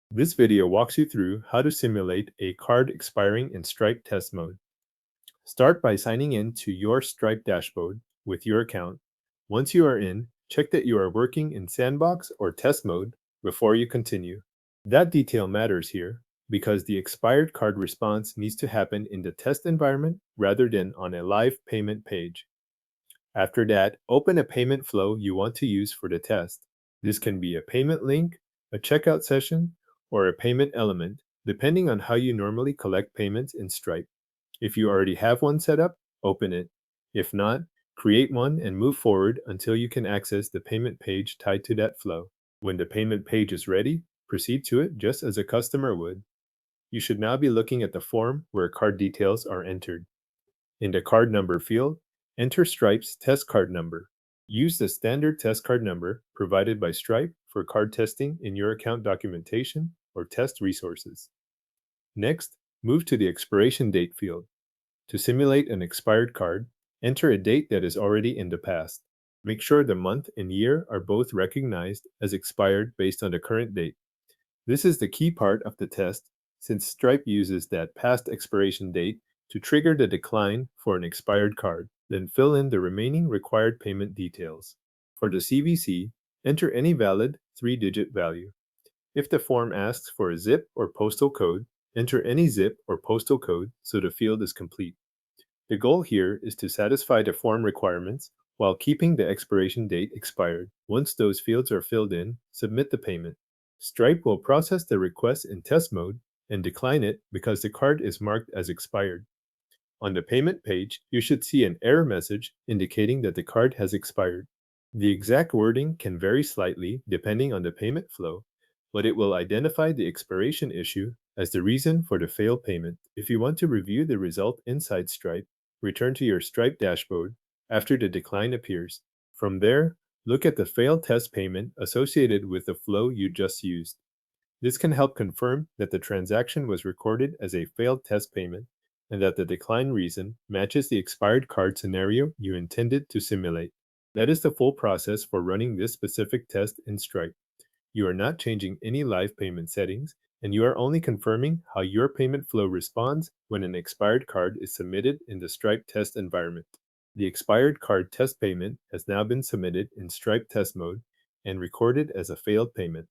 This video walks you through how to simulate a card expiring in Stripe test mode. Start by signing in to your Stripe dashboard with your account. Once you are in, check that you are working in sandbox or test mode before you continue. That detail matters here because the expired card response needs to happen in the test environment rather than on a live payment page. After that, open a payment flow you want to use for the test. This can be a payment link, a checkout session, or a payment element, depending on how you normally collect payments in Stripe. If you already have one set up, open it. If not, create one and move forward until you can access the payment page tied to that flow. When the payment page is ready, proceed to it just as a customer would. You should now be looking at the form where card details are entered. In the card number field, enter Stripe's test card number. Use the standard test card number provided by Stripe for card testing in your account documentation or test resources. Next, move to the expiration date field. To simulate an expired card, enter a date that is already in the past. Make sure the month and year are both recognized as expired based on the current date. This is the key part of the test since Stripe uses that past expiration date to trigger the decline for an expired card, then fill in the remaining required payment details. For the CVC, enter any valid 3-digit value. If the form asks for a zip or postal code, enter any zip or postal code so the field is complete. The goal here is to satisfy the form requirements while keeping the expiration date expired. Once those fields are filled in, submit the payment. Stripe will process the request in test mode and decline it because the card is marked as expired. On the payment page, you should see an error message indicating that the card has expired. The exact wording can vary slightly depending on the payment flow, but it will identify the expiration issue as the reason for the failed payment. If you want to review the result inside Stripe, return to your Stripe dashboard after the decline appears. From there, look at the failed test payment associated with the flow you just used. This can help confirm that the transaction was recorded as a failed test payment and that the decline reason matches the expired card scenario you intended to simulate. That is the full process for running this specific test in Stripe. You are not changing any live payment settings, and you are only confirming how your payment flow responds when an expired card is submitted in the Stripe test environment. The expired card test payment has now been submitted in Stripe test mode and recorded as a failed payment.